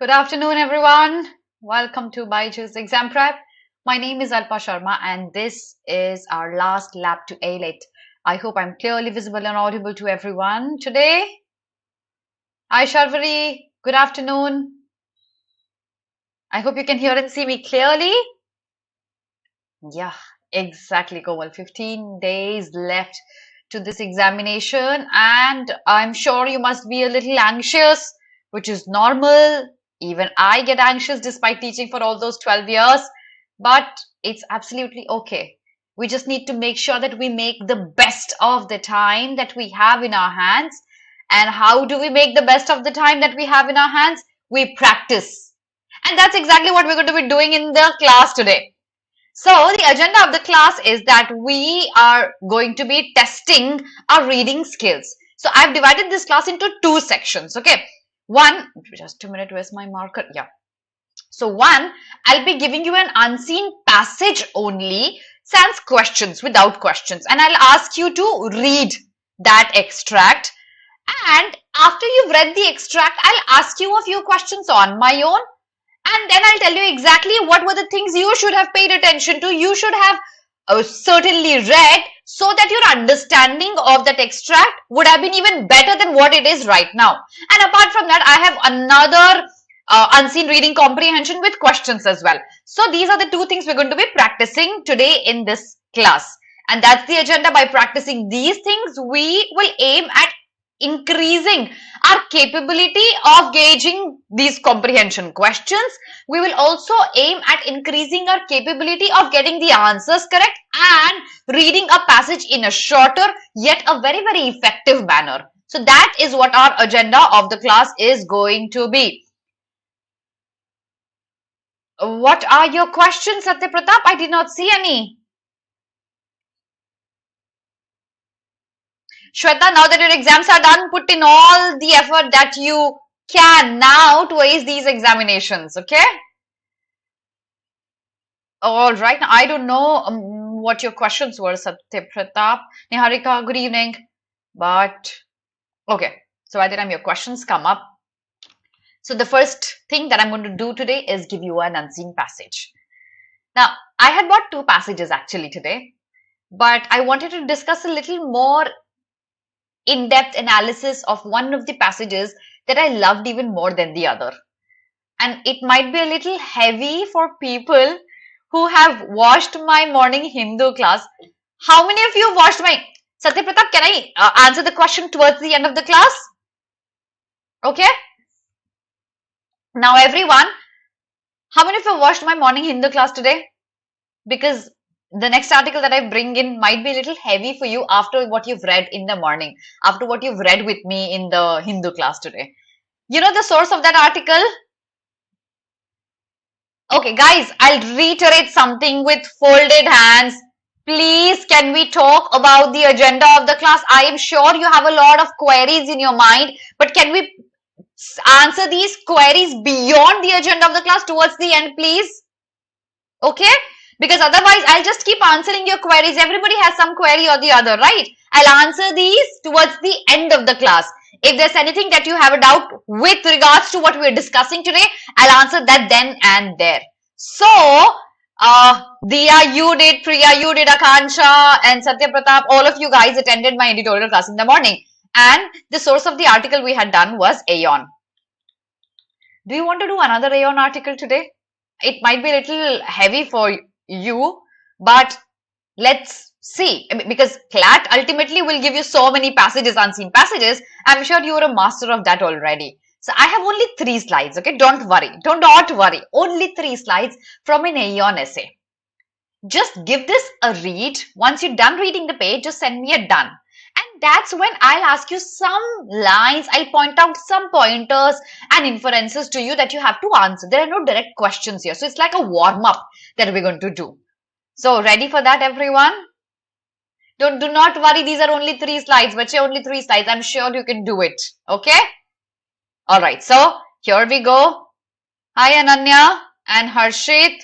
Good afternoon, everyone. Welcome to BYJU'S exam prep. My name is Alpa Sharma, and this is our last lab to AILET. I hope I'm clearly visible and audible to everyone today. Hi, Sharvari. Good afternoon. I hope you can hear and see me clearly. Yeah, exactly, Komal. 15 days left to this examination, and I'm sure you must be a little anxious, which is normal. Even I get anxious despite teaching for all those 12 years, but it's absolutely okay. We just need to make sure that we make the best of the time that we have in our hands. And how do we make the best of the time that we have in our hands? We practice. And that's exactly what we're going to be doing in the class today. So the agenda of the class is that we are going to be testing our reading skills. So I've divided this class into two sections. Okay. One, just a minute, where's my marker? Yeah. So one, I'll be giving you an unseen passage only, sans questions, without questions. And I'll ask you to read that extract. And after you've read the extract, I'll ask you a few questions on my own. And then I'll tell you exactly what were the things you should have paid attention to. You should have certainly read so that your understanding of that extract would have been even better than what it is right now. And apart from that, I have another unseen reading comprehension with questions as well. So these are the two things we're going to be practicing today in this class. And that's the agenda. By practicing these things, we will aim at increasing our capability of gauging these comprehension questions. We will also aim at increasing our capability of getting the answers correct and reading a passage in a shorter yet a very, very effective manner. So that is what our agenda of the class is going to be. What are your questions, Satya Pratap? I did not see any. Shweta, now that your exams are done, put in all the effort that you can now to ace these examinations, okay? All right, now I don't know what your questions were, Satya Pratap. Niharika, good evening. But, okay, so by the time your questions come up, so the first thing that I'm going to do today is give you an unseen passage. Now, I had bought two passages actually today, but I wanted to discuss a little more in-depth analysis of one of the passages that I loved even more than the other. And it might be a little heavy for people who have watched my morning Hindu class. How many of you watched my... Satya Pratap, can I answer the question towards the end of the class? Okay. Now everyone, how many of you watched my morning Hindu class today? Because the next article that I bring in might be a little heavy for you after what you've read in the morning, after what you've read with me in the Hindu class today. You know the source of that article? Okay, guys, I'll reiterate something with folded hands. Please, can we talk about the agenda of the class? I am sure you have a lot of queries in your mind, but can we answer these queries beyond the agenda of the class towards the end, please? Okay? Because otherwise, I'll just keep answering your queries. Everybody has some query or the other, right? I'll answer these towards the end of the class. If there's anything that you have a doubt with regards to what we're discussing today, I'll answer that then and there. So, Diya, you did, Priya, you did, Akansha, and Satya Pratap, all of you guys attended my editorial class in the morning. And the source of the article we had done was Aeon. Do you want to do another Aeon article today? It might be a little heavy for you, but let's see, because CLAT ultimately will give you so many passages, unseen passages. I'm sure you're a master of that already. So I have only 3 slides, okay? Don't worry. Don't worry. Only 3 slides from an Aeon essay. Just give this a read. Once you're done reading the page, just send me a done. And that's when I'll ask you some lines. I'll point out some pointers and inferences to you that you have to answer. There are no direct questions here. So it's like a warm-up that we're going to do. So ready for that, everyone? Do not worry. These are only 3 slides. But only 3 slides. I'm sure you can do it. Okay? All right. So here we go. Hi, Ananya and Harshit.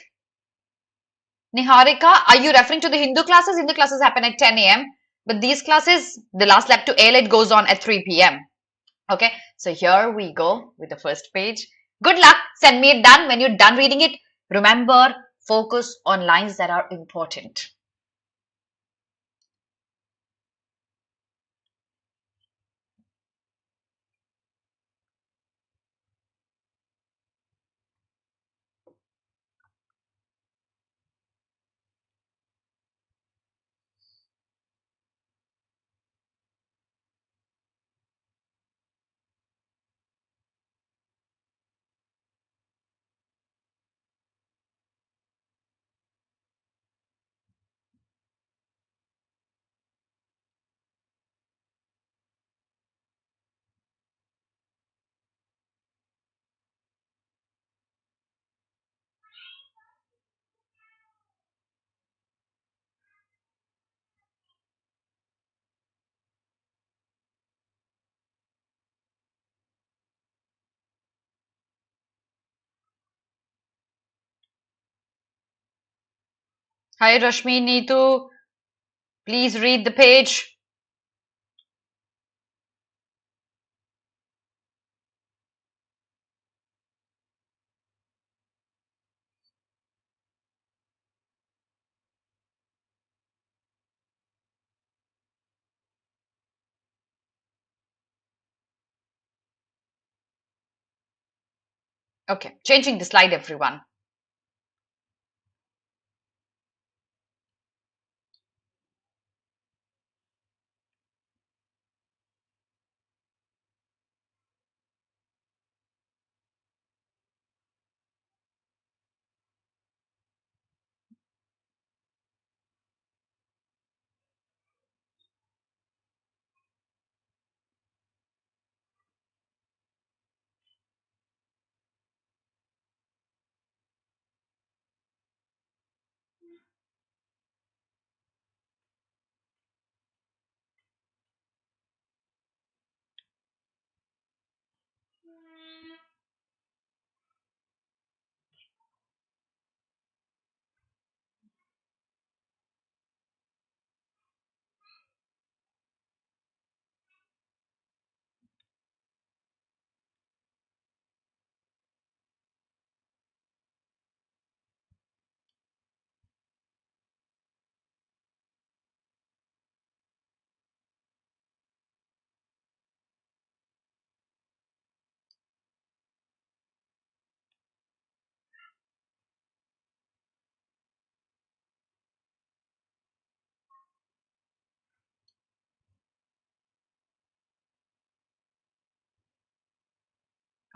Niharika, are you referring to the Hindu classes? Hindu classes happen at 10 a.m. But these classes, the last lab to AILET goes on at 3 p.m. Okay, so here we go with the first page. Good luck. Send me it done. When you're done reading it, remember, focus on lines that are important. Hi, Rashmi, Neetu. Please read the page. Okay, changing the slide, everyone.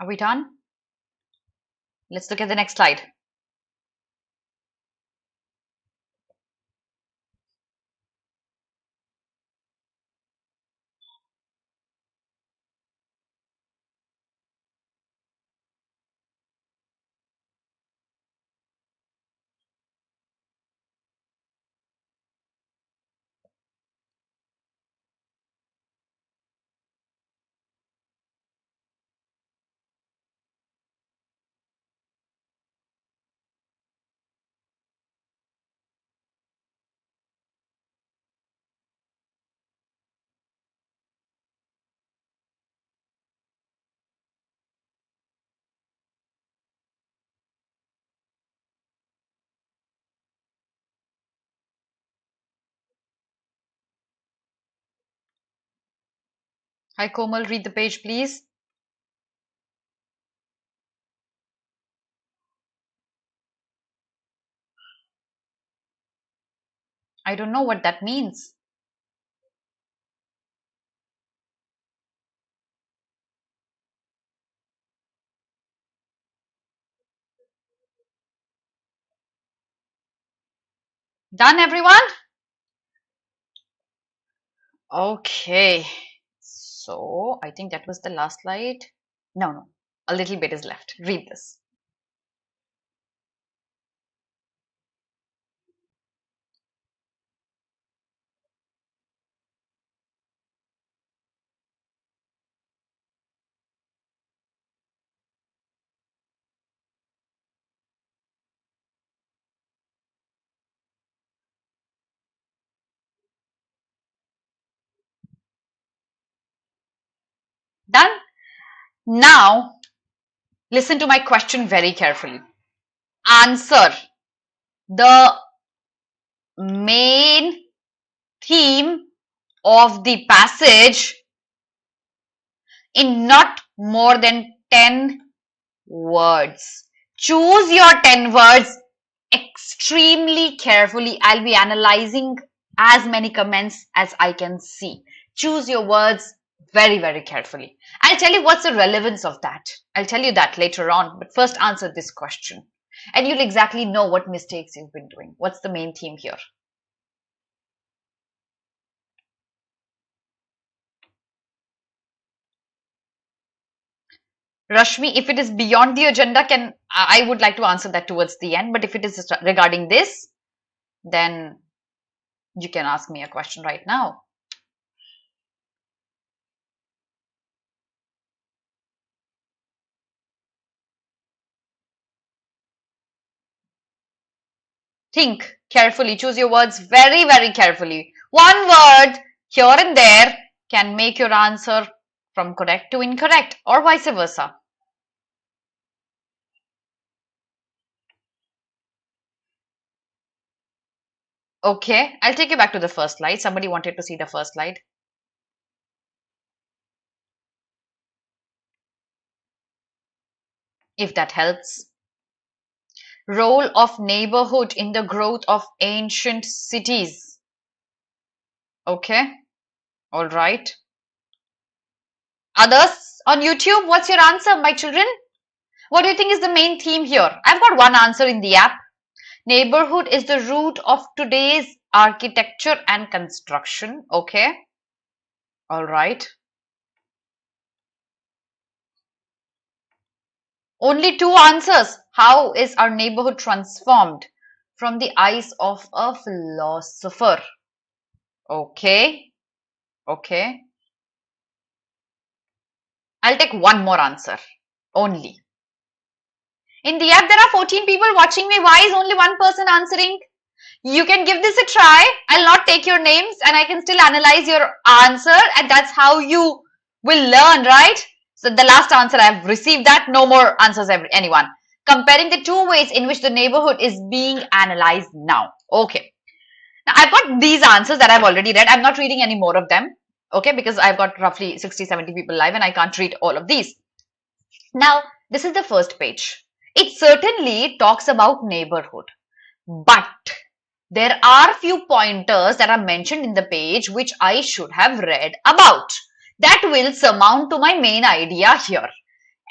Are we done? Let's look at the next slide. Hi, Komal, read the page, please. I don't know what that means. Done, everyone? Okay. So I think that was the last slide. No, no. A little bit is left. Read this. Done? Now, Listen to my question very carefully. Answer the main theme of the passage in not more than 10 words. Choose your 10 words extremely carefully. I'll be analyzing as many comments as I can see. Choose your words very, very carefully. I'll tell you what's the relevance of that. I'll tell you that later on, but first answer this question. And you'll exactly know what mistakes you've been doing. What's the main theme here? Rashmi, if it is beyond the agenda, I would like to answer that towards the end. But if it is regarding this, then you can ask me a question right now. Think carefully. Choose your words very, very carefully. One word here and there can make your answer from correct to incorrect or vice versa. Okay, I'll take you back to the first slide. Somebody wanted to see the first slide. If that helps. Role of neighborhood in the growth of ancient cities. Okay, all right. Others on YouTube, what's your answer, my children? What do you think is the main theme here? I've got one answer in the app. Neighborhood is the root of today's architecture and construction. Okay, all right. Only two answers. How is our neighborhood transformed? From the eyes of a philosopher. Okay, okay. I'll take one more answer only. In the app, there are 14 people watching me. Why is only one person answering? You can give this a try. I'll not take your names and I can still analyze your answer, and that's how you will learn, right? So the last answer, I've received that. No more answers, anyone. Comparing the two ways in which the neighborhood is being analyzed now. Okay. Now, I've got these answers that I've already read. I'm not reading any more of them. Okay, because I've got roughly 60, 70 people live and I can't read all of these. Now, this is the first page. It certainly talks about neighborhood, but there are few pointers that are mentioned in the page which I should have read about. That will surmount to my main idea here.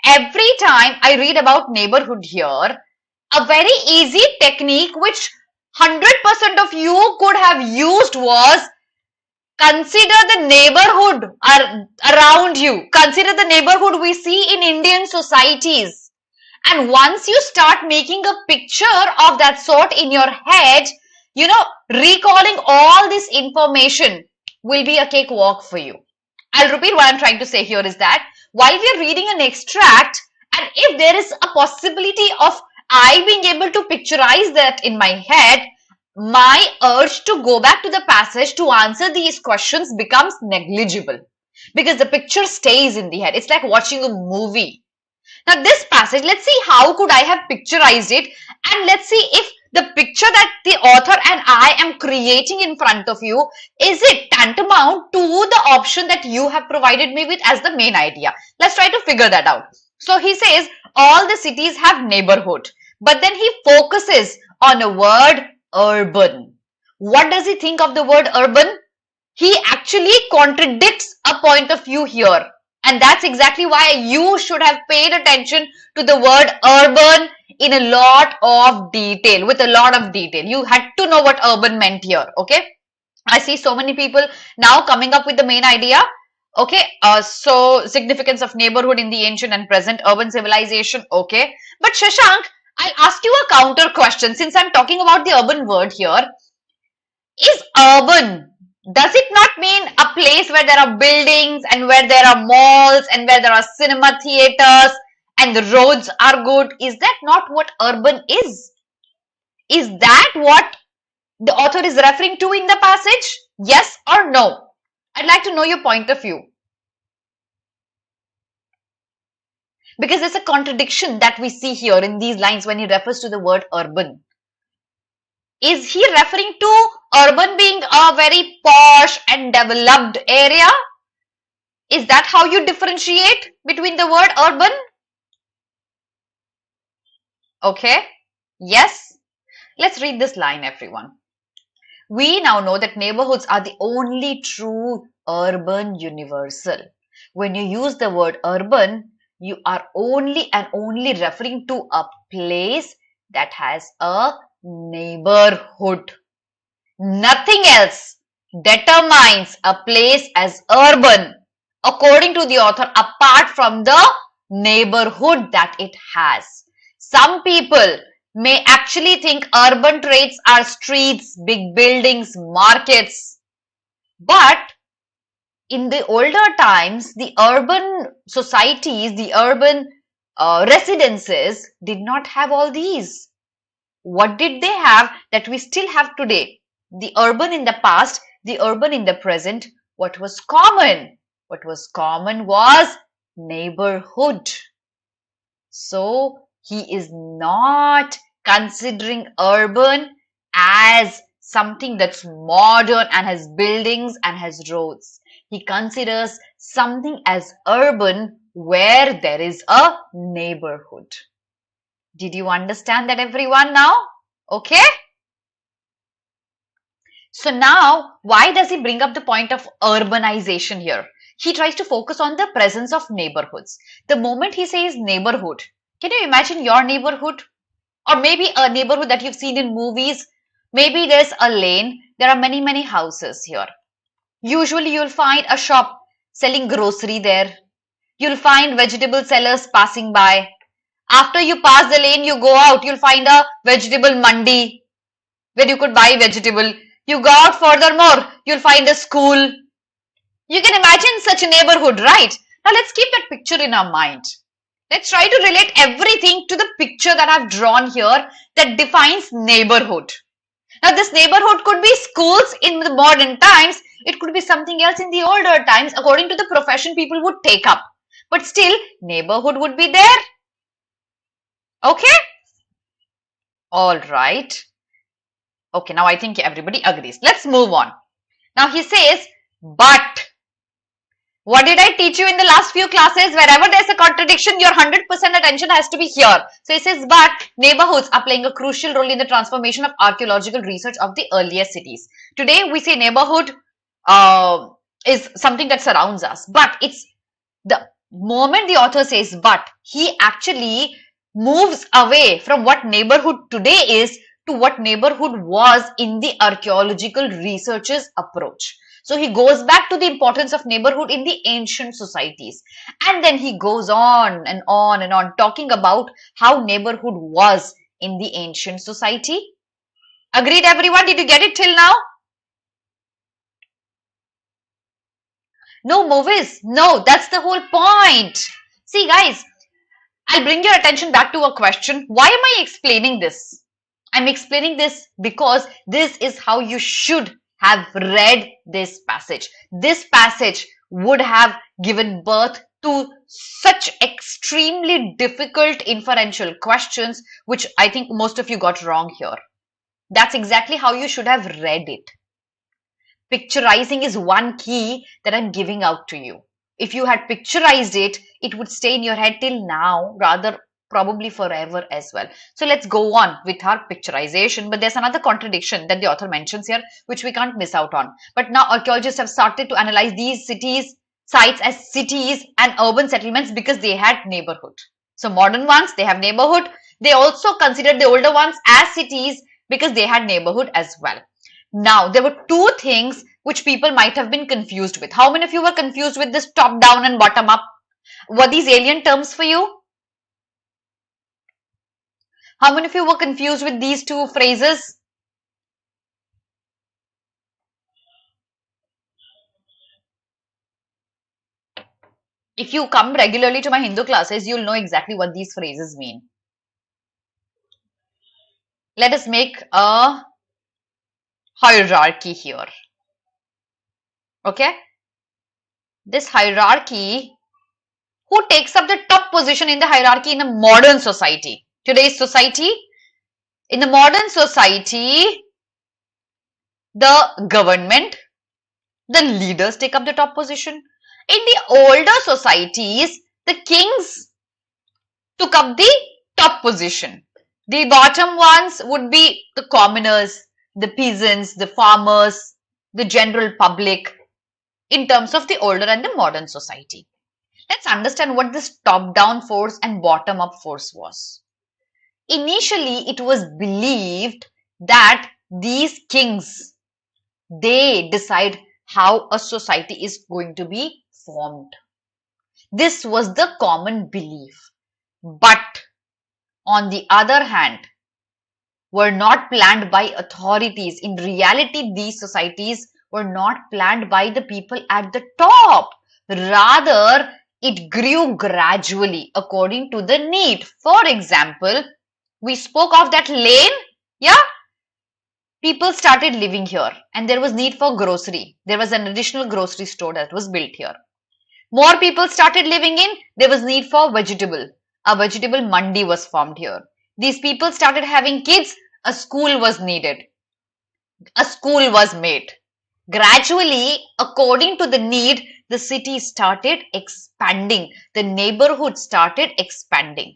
Every time I read about neighborhood here, a very easy technique which 100% of you could have used was consider the neighborhood around you. Consider the neighborhood we see in Indian societies. And once you start making a picture of that sort in your head, you know, recalling all this information will be a cakewalk for you. I'll repeat what I'm trying to say here is that while we are reading an extract, and if there is a possibility of I being able to picturize that in my head, my urge to go back to the passage to answer these questions becomes negligible because the picture stays in the head. It's like watching a movie. Now this passage, let's see how could I have picturized it, and let's see if the picture that the author and I am creating in front of you, is it tantamount to the option that you have provided me with as the main idea? Let's try to figure that out. So he says all the cities have neighborhood, but then he focuses on a word urban. What does he think of the word urban? He actually contradicts a point of view here. And that's exactly why you should have paid attention to the word urban in a lot of detail, with a lot of detail. You had to know what urban meant here, okay? I see so many people now coming up with the main idea. Okay, so significance of neighborhood in the ancient and present urban civilization, okay. But Shashank, I'll ask you a counter question since I'm talking about the urban word here. Is urban, does it not mean a place where there are buildings and where there are malls and where there are cinema theaters and the roads are good? Is that not what urban is? Is that what the author is referring to in the passage? Yes or no? I'd like to know your point of view. Because there's a contradiction that we see here in these lines when he refers to the word urban. Is he referring to urban being a very posh and developed area? Is that how you differentiate between the word urban? Okay. Yes. Let's read this line, everyone. We now know that neighborhoods are the only true urban universal. When you use the word urban, you are only and only referring to a place that has a neighborhood. Nothing else determines a place as urban, according to the author, apart from the neighborhood that it has. Some people may actually think urban traits are streets, big buildings, markets. But in the older times, the urban societies, the urban residences did not have all these. What did they have that we still have today? The urban in the past, the urban in the present. What was common? What was common was neighborhood. So he is not considering urban as something that's modern and has buildings and has roads. He considers something as urban where there is a neighborhood. Did you understand that, everyone, now? Okay? So now, why does he bring up the point of urbanization here? He tries to focus on the presence of neighborhoods. The moment he says neighborhood, can you imagine your neighborhood? Or maybe a neighborhood that you've seen in movies. Maybe there's a lane. There are many, many houses here. Usually you'll find a shop selling grocery there. You'll find vegetable sellers passing by. After you pass the lane, you go out, you'll find a vegetable mandi where you could buy vegetable. You go out furthermore, you'll find a school. You can imagine such a neighborhood, right? Now let's keep that picture in our mind. Let's try to relate everything to the picture that I've drawn here that defines neighborhood. Now this neighborhood could be schools in the modern times. It could be something else in the older times according to the profession people would take up. But still, neighborhood would be there. Okay? All right. Okay, now I think everybody agrees. Let's move on. Now he says, but. What did I teach you in the last few classes? Wherever there's a contradiction, your 100% attention has to be here. So he says, but neighborhoods are playing a crucial role in the transformation of archaeological research of the earliest cities. Today, we say neighborhood is something that surrounds us. But it's the moment the author says, but, he actually moves away from what neighborhood today is to what neighborhood was in the archaeological researchers' approach. So he goes back to the importance of neighborhood in the ancient societies. And then he goes on and on and on talking about how neighborhood was in the ancient society. Agreed, everyone? Did you get it till now? No, movies. No, that's the whole point. See, guys, I'll bring your attention back to a question. Why am I explaining this? I'm explaining this because this is how you should have read this passage. This passage would have given birth to such extremely difficult inferential questions, which I think most of you got wrong here. That's exactly how you should have read it. Picturizing is one key that I'm giving out to you. If you had picturized it, it would stay in your head till now, rather probably forever as well. So let's go on with our picturization. But there's another contradiction that the author mentions here, which we can't miss out on. But now archaeologists have started to analyze these sites as cities and urban settlements because they had neighborhood. So modern ones, they have neighborhood. They also considered the older ones as cities because they had neighborhood as well. Now, there were two things which people might have been confused with. How many of you were confused with this top down and bottom up? Were these alien terms for you? How many of you were confused with these two phrases? If you come regularly to my Hindu classes, you'll know exactly what these phrases mean. Let us make a hierarchy here. Okay? This hierarchy, who takes up the top position in the hierarchy in a modern society. Today's society, in the modern society, the government, the leaders take up the top position. In the older societies, the kings took up the top position. The bottom ones would be the commoners, the peasants, the farmers, the general public in terms of the older and the modern society. Let's understand what this top-down force and bottom-up force was. Initially, it was believed that these kings, they decide how a society is going to be formed. This was the common belief. But on the other hand, were not planned by authorities. In reality, these societies were not planned by the people at the top. Rather, it grew gradually according to the need. For example, we spoke of that lane, yeah? People started living here and there was need for grocery. There was an additional grocery store that was built here. More people started living in, there was need for vegetable. A vegetable mandi was formed here. These people started having kids, a school was needed. A school was made. Gradually, according to the need, the city started expanding. The neighborhood started expanding.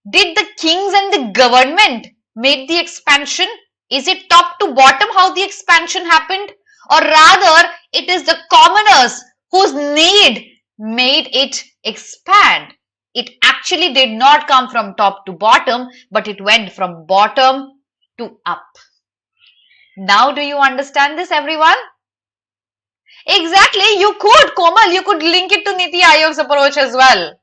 Did the kings and the government make the expansion? Is it top to bottom how the expansion happened? Or rather, it is the commoners whose need made it expand. It actually did not come from top to bottom, but it went from bottom to up. Now do you understand this, everyone? Exactly, you could, Komal, you could link it to Niti Aayog's approach as well.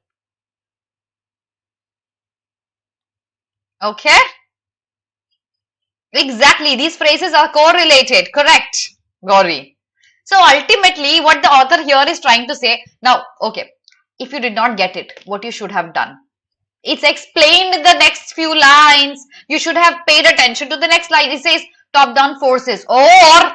Okay? Exactly, these phrases are correlated, correct, Gauri. So ultimately, what the author here is trying to say, now, okay, if you did not get it, what you should have done. It's explained in the next few lines. You should have paid attention to the next line. It says top-down forces or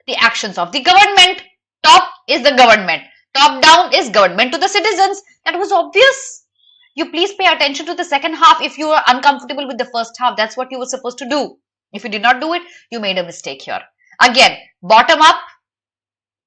the actions of the government. Top is the government. Top-down is government to the citizens. That was obvious. You please pay attention to the second half if you are uncomfortable with the first half. That's what you were supposed to do. If you did not do it, you made a mistake here. Again, bottom up,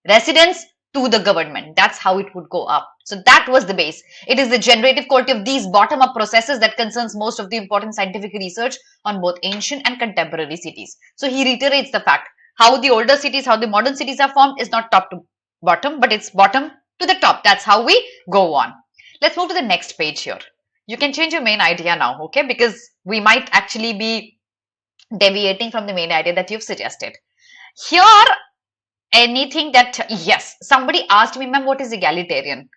residents to the government. That's how it would go up. So that was the base. It is the generative quality of these bottom-up processes that concerns most of the important scientific research on both ancient and contemporary cities. So he reiterates the fact, how the older cities, how the modern cities are formed is not top to bottom, but it's bottom to the top. That's how we go on. Let's move to the next page here. You can change your main idea now, okay? Because we might actually be deviating from the main idea that you've suggested. Here, anything that, yes, somebody asked me, ma'am, what is egalitarian?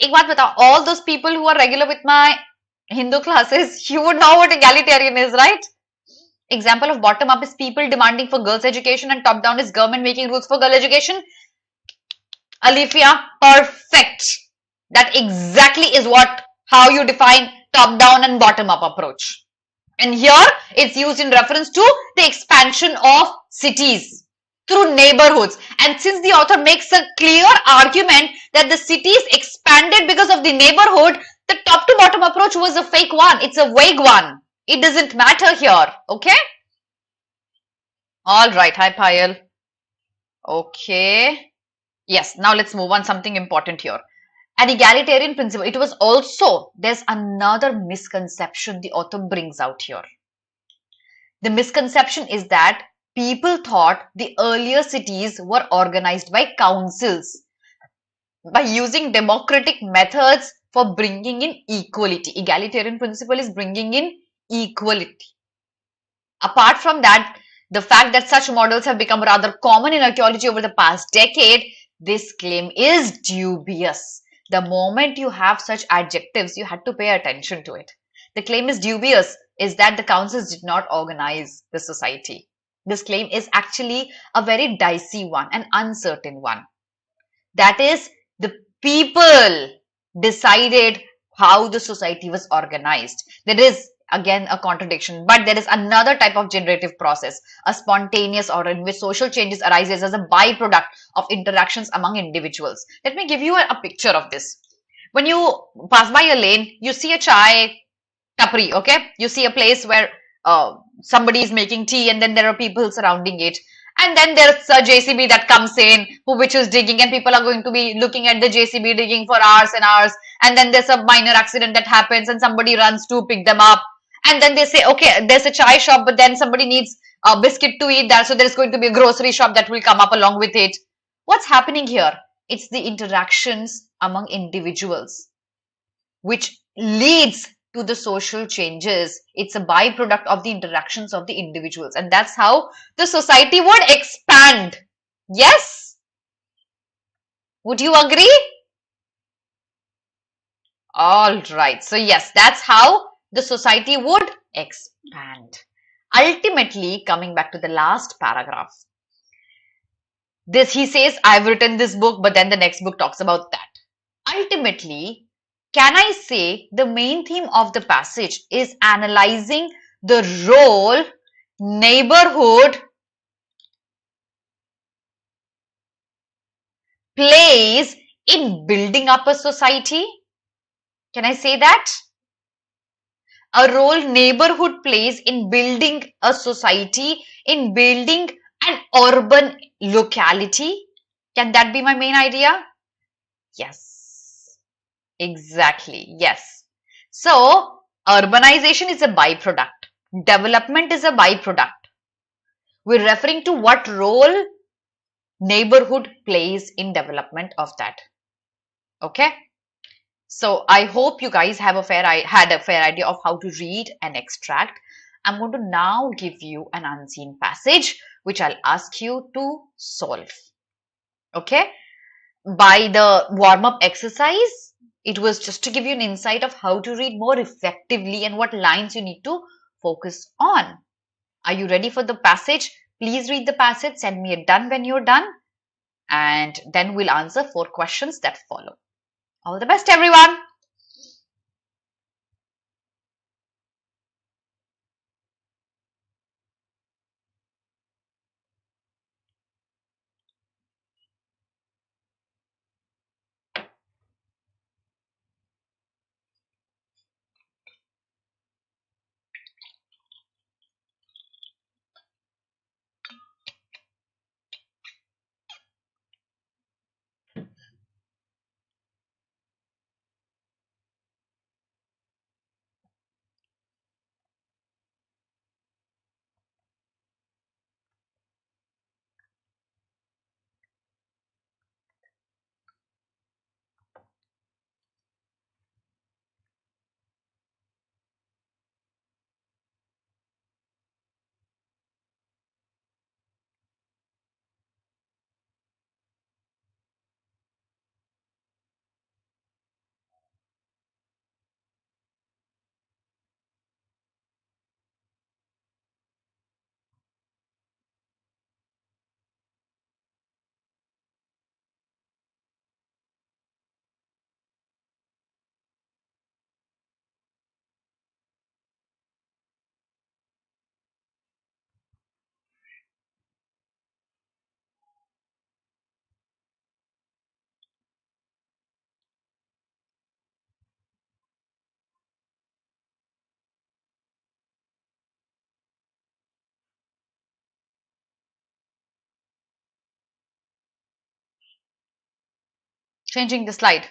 Ek baat batao, all those people who are regular with my Hindu classes, you would know what egalitarian is, right? Example of bottom up is people demanding for girls' education and top down is government making rules for girl education. Alifia, perfect. That exactly is how you define top down and bottom up approach. And here it's used in reference to the expansion of cities through neighborhoods. And since the author makes a clear argument that the cities expanded because of the neighborhood, the top to bottom approach was a fake one. It's a vague one. It doesn't matter here. Okay? All right. Hi, Payal. Okay. Yes. Now let's move on. Something important here. An egalitarian principle. It was also, there's another misconception the author brings out here. The misconception is that people thought the earlier cities were organized by councils by using democratic methods for bringing in equality. Egalitarian principle is bringing in equality. Apart from that, the fact that such models have become rather common in archaeology over the past decade, this claim is dubious. The moment you have such adjectives, you had to pay attention to it. The claim is dubious is that the councils did not organize the society. This claim is actually a very dicey one, an uncertain one. That is, the people decided how the society was organized. There is again a contradiction, but there is another type of generative process, a spontaneous order in which social changes arises as a byproduct of interactions among individuals. Let me give you a picture of this. When you pass by a lane, you see a chai tapri, okay? You see a place where somebody is making tea and then there are people surrounding it. And then there's a JCB that comes in, which is digging, and people are going to be looking at the JCB digging for hours and hours. And then there's a minor accident that happens and somebody runs to pick them up. And then they say, okay, there's a chai shop, but then somebody needs a biscuit to eat that. So there's going to be a grocery shop that will come up along with it. What's happening here? It's the interactions among individuals which leads to the social changes. It's a byproduct of the interactions of the individuals, and that's how the society would expand. Yes? Would you agree? All right. So, yes, that's how the society would expand. Ultimately, coming back to the last paragraph, this he says, I've written this book, but then the next book talks about that. Ultimately, can I say the main theme of the passage is analyzing the role neighborhood plays in building up a society? Can I say that? A role neighborhood plays in building a society, in building an urban locality. Can that be my main idea? Yes. Exactly, yes. So, urbanization is a byproduct. Development is a byproduct. We're referring to what role neighborhood plays in development of that. Okay? So, I hope you guys have had a fair idea of how to read and extract. I'm going to now give you an unseen passage which I'll ask you to solve. Okay? By the warm-up exercise, it was just to give you an insight of how to read more effectively and what lines you need to focus on. Are you ready for the passage? Please read the passage, send me a done when you're done, and then we'll answer 4 questions that follow. All the best, everyone! Changing the slide.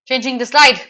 Changing the slide.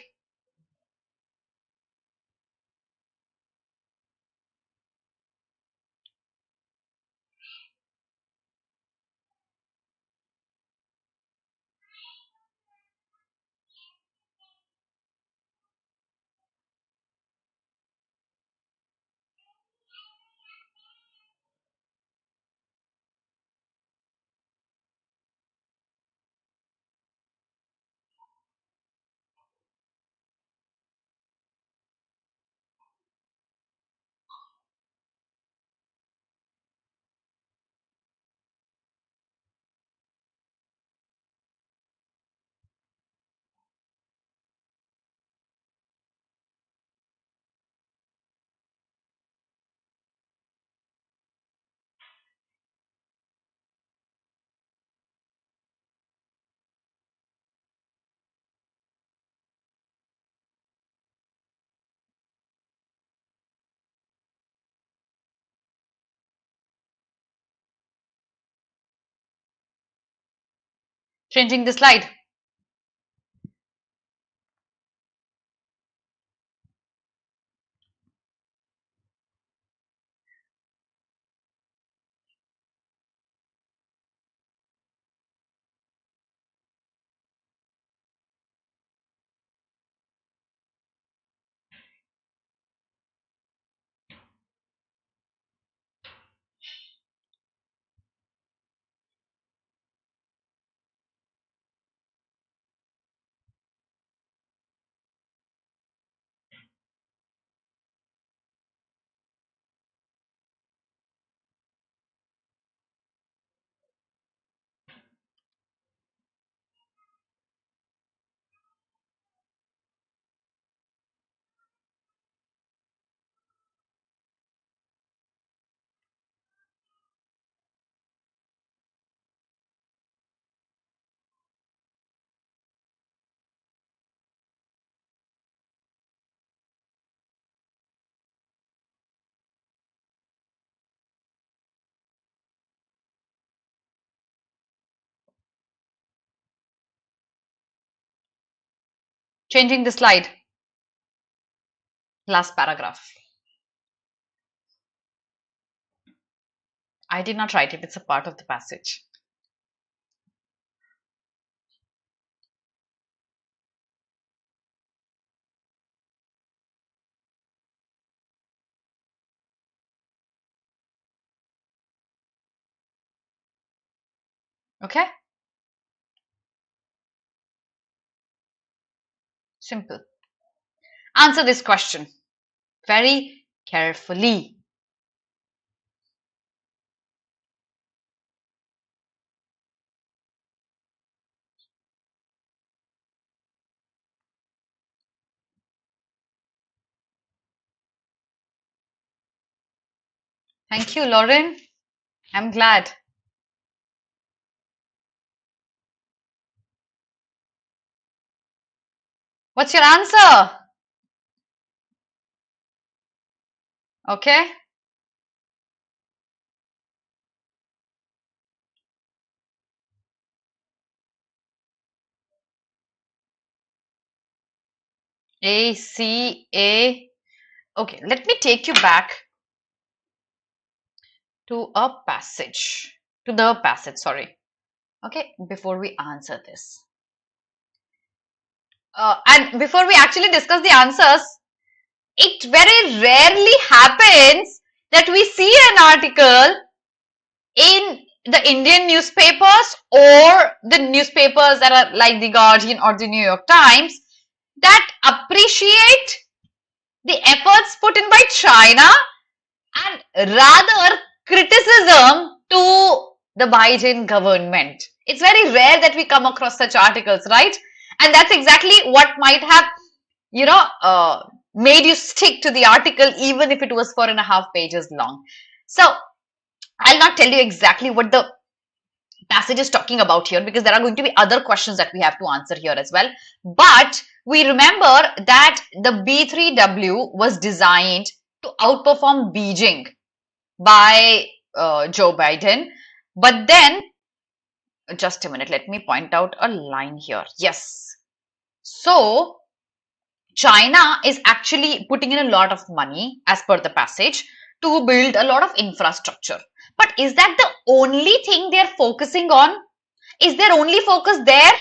Changing the slide. Changing the slide. Last paragraph. I did not write it, it's a part of the passage. Okay? Simple. Answer this question very carefully. Thank you, Lauren. I'm glad. What's your answer? Okay. A, C, A. Okay, let me take you back to the passage, sorry. Okay, before we answer this. And before we actually discuss the answers, it very rarely happens that we see an article in the Indian newspapers or the newspapers that are like the Guardian or the New York Times that appreciate the efforts put in by China and rather criticism to the Biden government. It's very rare that we come across such articles, right? And that's exactly what might have, made you stick to the article even if it was 4.5 pages long. So I'll not tell you exactly what the passage is talking about here because there are going to be other questions that we have to answer here as well. But we remember that the B3W was designed to outperform Beijing by Joe Biden. But then, just a minute, let me point out a line here. Yes. So China is actually putting in a lot of money, as per the passage, to build a lot of infrastructure. But is that the only thing they are focusing on? Is their only focus there?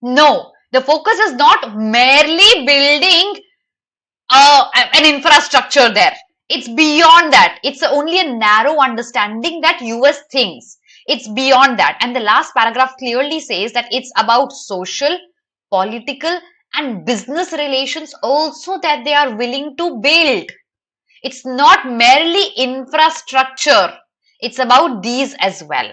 No, the focus is not merely building an infrastructure there. It's beyond that. It's only a narrow understanding that US thinks. It's beyond that. And the last paragraph clearly says that it's about social, political, and business relations also that they are willing to build. It's not merely infrastructure. It's about these as well.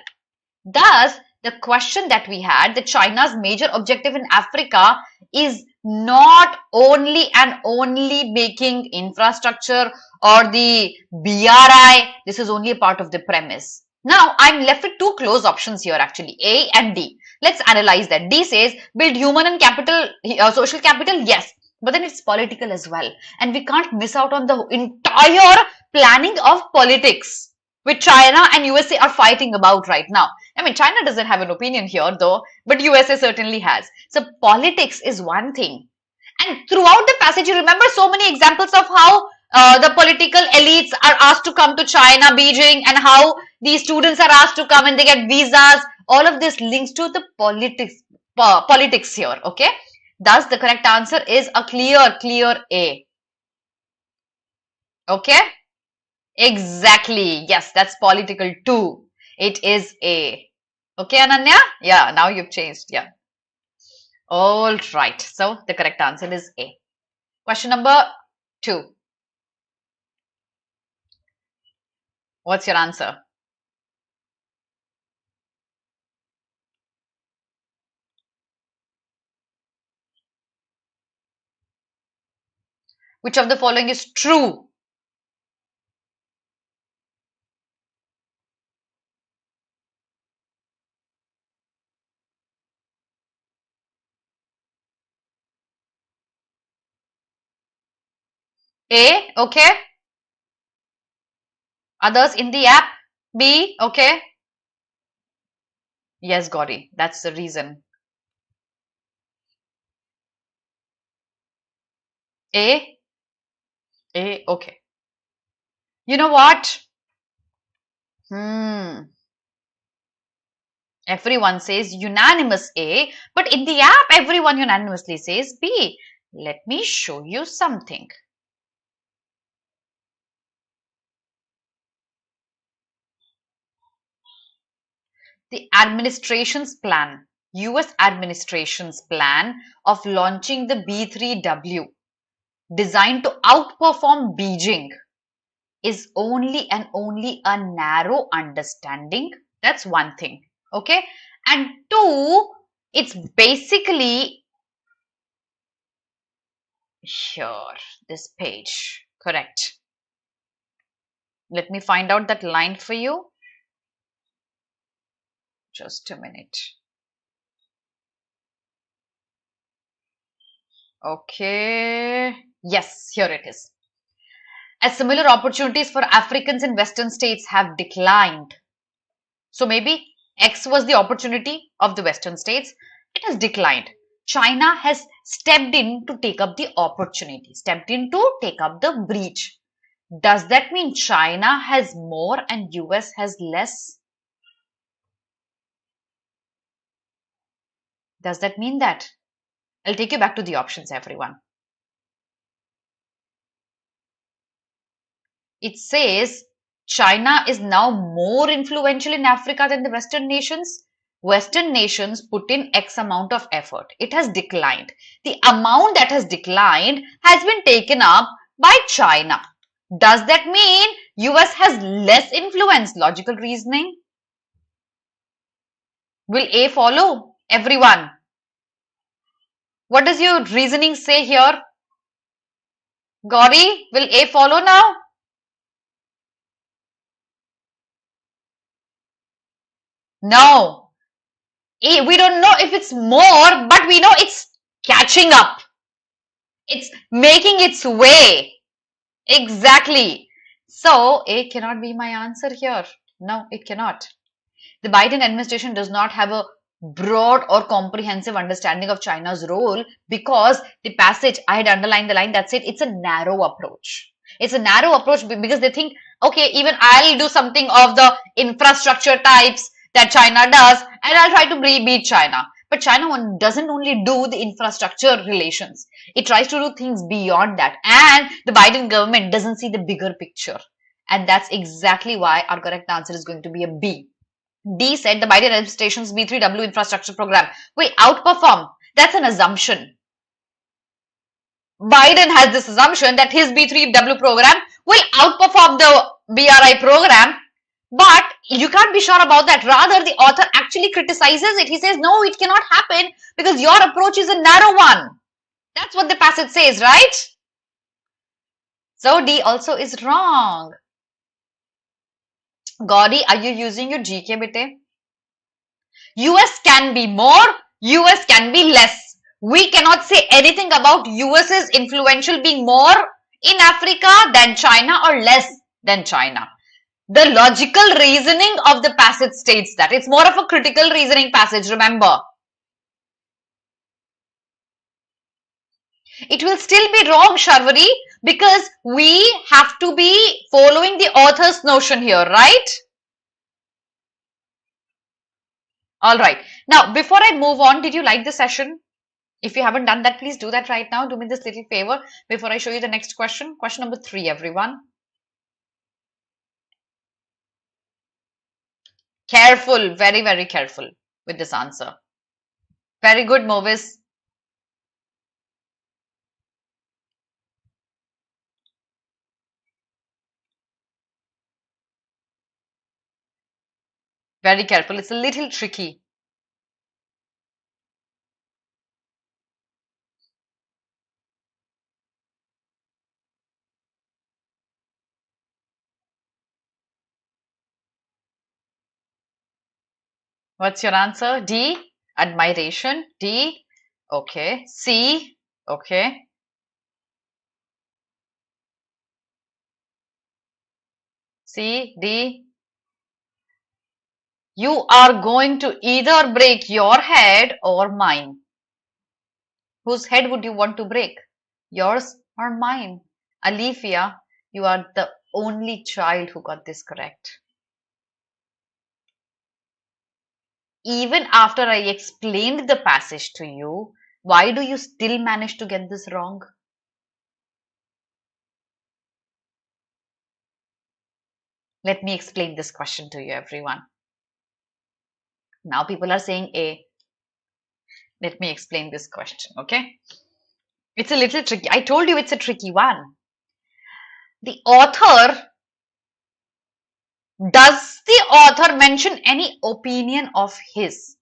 Thus, the question that we had, that China's major objective in Africa is not only and only making infrastructure or the BRI. This is only a part of the premise. Now, I'm left with two close options here actually, A and D. Let's analyze that. D says build human and capital, social capital, yes. But then it's political as well. And we can't miss out on the entire planning of politics, which China and USA are fighting about right now. I mean, China doesn't have an opinion here though, but USA certainly has. So politics is one thing. And throughout the passage, you remember so many examples of how the political elites are asked to come to China, Beijing, and how these students are asked to come and they get visas. All of this links to the politics here, okay? Thus, the correct answer is a clear A. Okay? Exactly. Yes, that's political too. It is A. Okay, Ananya? Yeah, now you've changed. Yeah. All right. So the correct answer is A. Question number 2. What's your answer? Which of the following is true? A, okay. Others in the app? B, okay. Yes, Gauri, that's the reason. A, okay. You know what? Everyone says unanimous A, but in the app, everyone unanimously says B. Let me show you something. The administration's plan, US administration's plan of launching the B3W, designed to outperform Beijing, is only and only a narrow understanding. That's one thing. Okay. And two, it's basically here, this page. Correct. Let me find out that line for you. Just a minute. Okay. Yes, here it is. As similar opportunities for Africans in Western states have declined. So maybe X was the opportunity of the Western states. It has declined. China has stepped in to take up the opportunity, stepped in to take up the breach. Does that mean China has more and US has less? Does that mean that? I'll take you back to the options, everyone. It says China is now more influential in Africa than the Western nations. Western nations put in X amount of effort. It has declined. The amount that has declined has been taken up by China. Does that mean US has less influence? Logical reasoning. Will A follow? Everyone. What does your reasoning say here? Gauri, will A follow now? No. We don't know if it's more, but we know it's catching up. It's making its way. Exactly. So, A cannot be my answer here. No, it cannot. The Biden administration does not have a broad or comprehensive understanding of China's role, because the passage, I had underlined the line that said it's a narrow approach. It's a narrow approach because they think, okay, even I'll do something of the infrastructure types that China does and I'll try to beat China. But China doesn't only do the infrastructure relations, it tries to do things beyond that. And the Biden government doesn't see the bigger picture. And that's exactly why our correct answer is going to be a B. D said the Biden administration's B3W infrastructure program will outperform. That's an assumption. Biden has this assumption that his B3W program will outperform the BRI program, but you can't be sure about that. Rather, the author actually criticizes it. He says, no, it cannot happen because your approach is a narrow one. That's what the passage says, right? So D also is wrong. Gaudi, are you using your GK, bete? US can be more, US can be less. We cannot say anything about US's influential being more in Africa than China or less than China. The logical reasoning of the passage states that. It's more of a critical reasoning passage, remember. It will still be wrong, Sharvari, because we have to be following the author's notion here, right? All right. Now, before I move on, did you like the session? If you haven't done that, please do that right now. Do me this little favor before I show you the next question. Question number 3, everyone. Careful, very, very careful with this answer. Very good, Movis. Very careful. It's a little tricky. What's your answer? D, admiration. D, okay. C, okay. C, D. You are going to either break your head or mine. Whose head would you want to break? Yours or mine? Alifia, you are the only child who got this correct. Even after I explained the passage to you, why do you still manage to get this wrong? Let me explain this question to you, everyone. Now people are saying A. Let me explain this question, okay? It's a little tricky. I told you it's a tricky one. The author, does the author mention any opinion of his?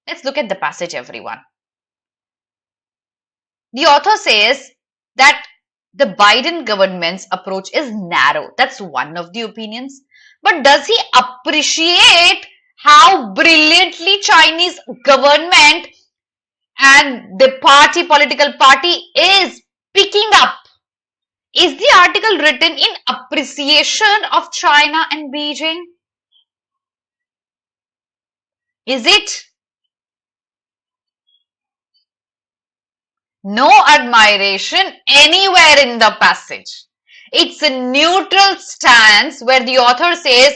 Let's look at the passage, everyone. The author says that the Biden government's approach is narrow. That's one of the opinions. But does he appreciate how brilliantly Chinese government and the political party is picking up? Is the article written in appreciation of China and Beijing? Is it? No admiration anywhere in the passage. It's a neutral stance where the author says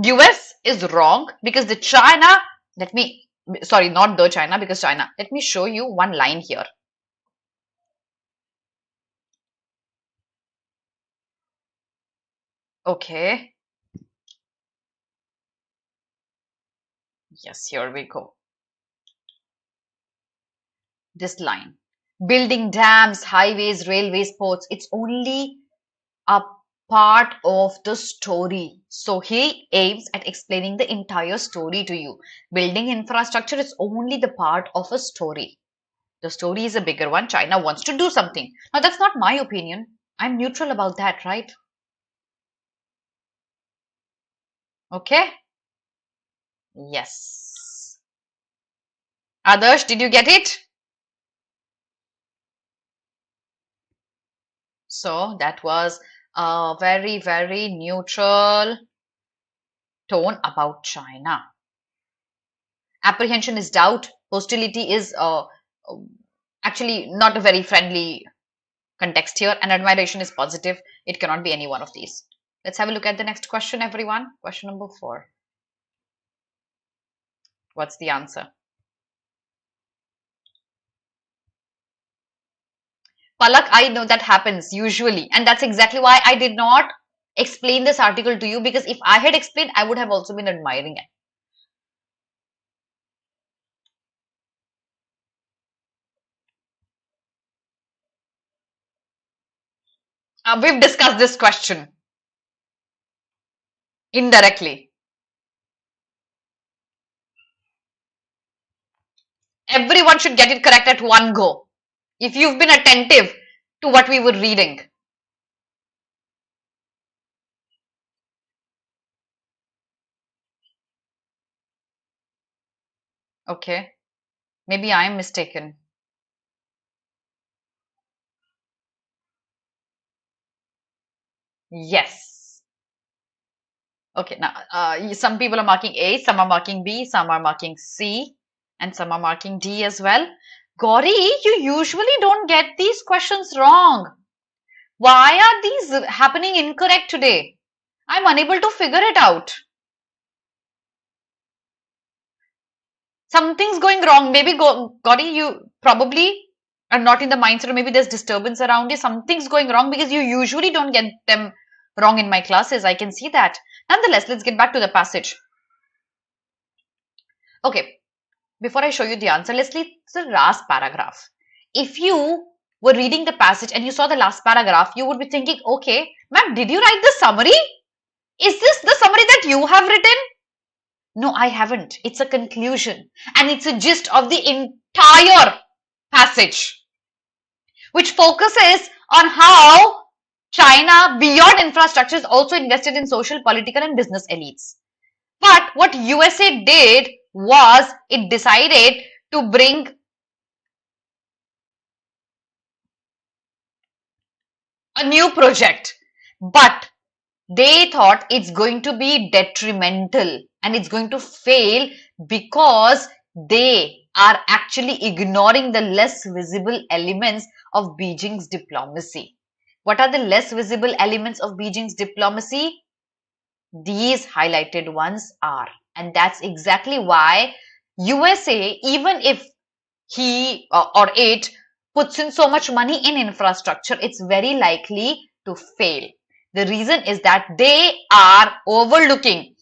US is wrong because the China, not the China, because China. Let me show you one line here. Okay. Yes, here we go. This line. Building dams, highways, railways, ports. It's only a part of the story. So he aims at explaining the entire story to you. Building infrastructure is only the part of a story. The story is a bigger one. China wants to do something. Now, that's not my opinion. I'm neutral about that, right? Okay? Yes. Adarsh, did you get it? So that was a very, very neutral tone about China. Apprehension is doubt. Hostility is actually not a very friendly context here, and admiration is positive. It cannot be any one of these. Let's have a look at the next question, everyone. Question number 4. What's the answer? Palak, I know that happens usually, and that's exactly why I did not explain this article to you, because if I had explained, I would have also been admiring it. We've discussed this question indirectly. Everyone should get it correct at one go. If you've been attentive to what we were reading. Okay, maybe I am mistaken. Yes. Okay, now some people are marking A, some are marking B, some are marking C, and some are marking D as well. Gauri, you usually don't get these questions wrong. Why are these happening incorrect today? I'm unable to figure it out. Something's going wrong. Maybe Gauri, you probably are not in the mindset, or maybe there's disturbance around you. Something's going wrong because you usually don't get them wrong in my classes. I can see that. Nonetheless, let's get back to the passage. Okay, before I show you the answer, let's read the last paragraph. If you were reading the passage and you saw the last paragraph, you would be thinking, okay, ma'am, did you write the summary? Is this the summary that you have written? No, I haven't. It's a conclusion, and it's a gist of the entire passage, which focuses on how China, beyond infrastructure, is also invested in social, political, and business elites. But what USA did was it decided to bring a new project, but they thought it's going to be detrimental and it's going to fail because they are actually ignoring the less visible elements of Beijing's diplomacy. What are the less visible elements of Beijing's diplomacy? These highlighted ones are. And that's exactly why USA, even if he or it puts in so much money in infrastructure, it's very likely to fail. The reason is that they are overlooking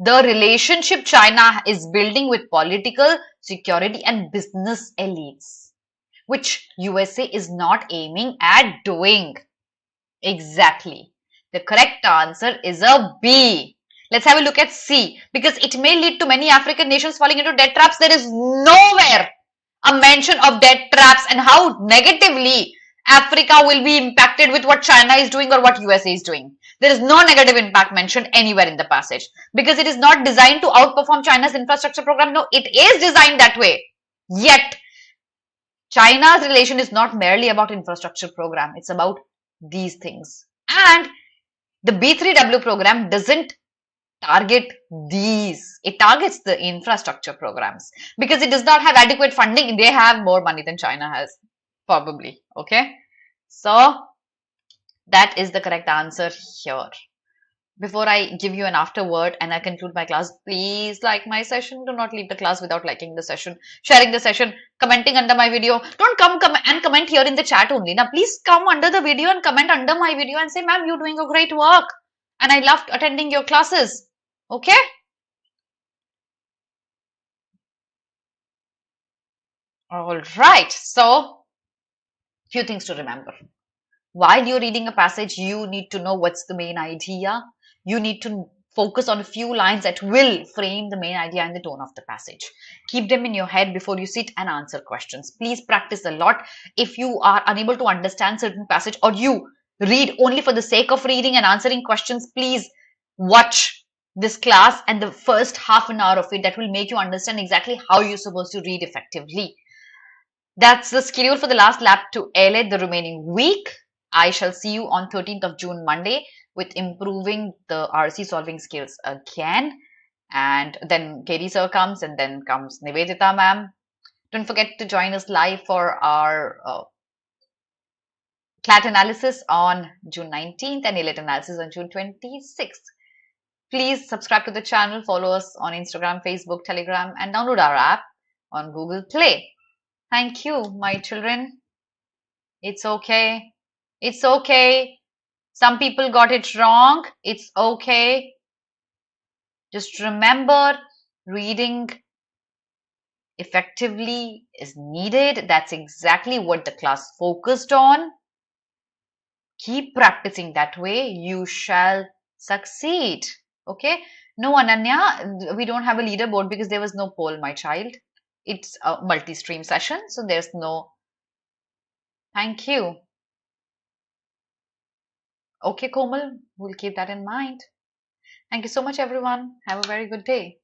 the relationship China is building with political, security, and business elites, which USA is not aiming at doing. Exactly. The correct answer is a B. Let's have a look at C, because it may lead to many African nations falling into debt traps. There is nowhere a mention of debt traps and how negatively Africa will be impacted with what China is doing or what USA is doing. There is no negative impact mentioned anywhere in the passage, because it is not designed to outperform China's infrastructure program. No, it is designed that way. Yet, China's relation is not merely about infrastructure program. It's about these things. And the B3W program doesn't target these. It targets the infrastructure programs because it does not have adequate funding. They have more money than China has, probably. Okay, so that is the correct answer here. Before I give you an afterword and I conclude my class, please like my session. Do not leave the class without liking the session, sharing the session, commenting under my video. Don't come and comment here in the chat only. Now, please come under the video and comment under my video and say, ma'am, you're doing a great work and I loved attending your classes. Okay? All right. So, few things to remember. While you're reading a passage, you need to know what's the main idea. You need to focus on a few lines that will frame the main idea and the tone of the passage. Keep them in your head before you sit and answer questions. Please practice a lot. If you are unable to understand certain passage or you read only for the sake of reading and answering questions, please watch this class and the first half an hour of it. That will make you understand exactly how you're supposed to read effectively. That's the schedule for the last lab to AILET the remaining week. I shall see you on 13th of June, Monday, with improving the RC solving skills again. and then KD sir comes, and then comes Nivedita ma'am. Don't forget to join us live for our CLAT analysis on June 19th and AILET analysis on June 26th. Please subscribe to the channel, follow us on Instagram, Facebook, Telegram, and download our app on Google Play. Thank you, my children. It's okay. It's okay. Some people got it wrong. It's okay. Just remember, reading effectively is needed. That's exactly what the class focused on. Keep practicing that way. You shall succeed. Okay. No, Ananya, we don't have a leaderboard because there was no poll, my child. It's a multi-stream session, so there's no. Thank you. Okay, Komal, we'll keep that in mind. Thank you so much, everyone. Have a very good day.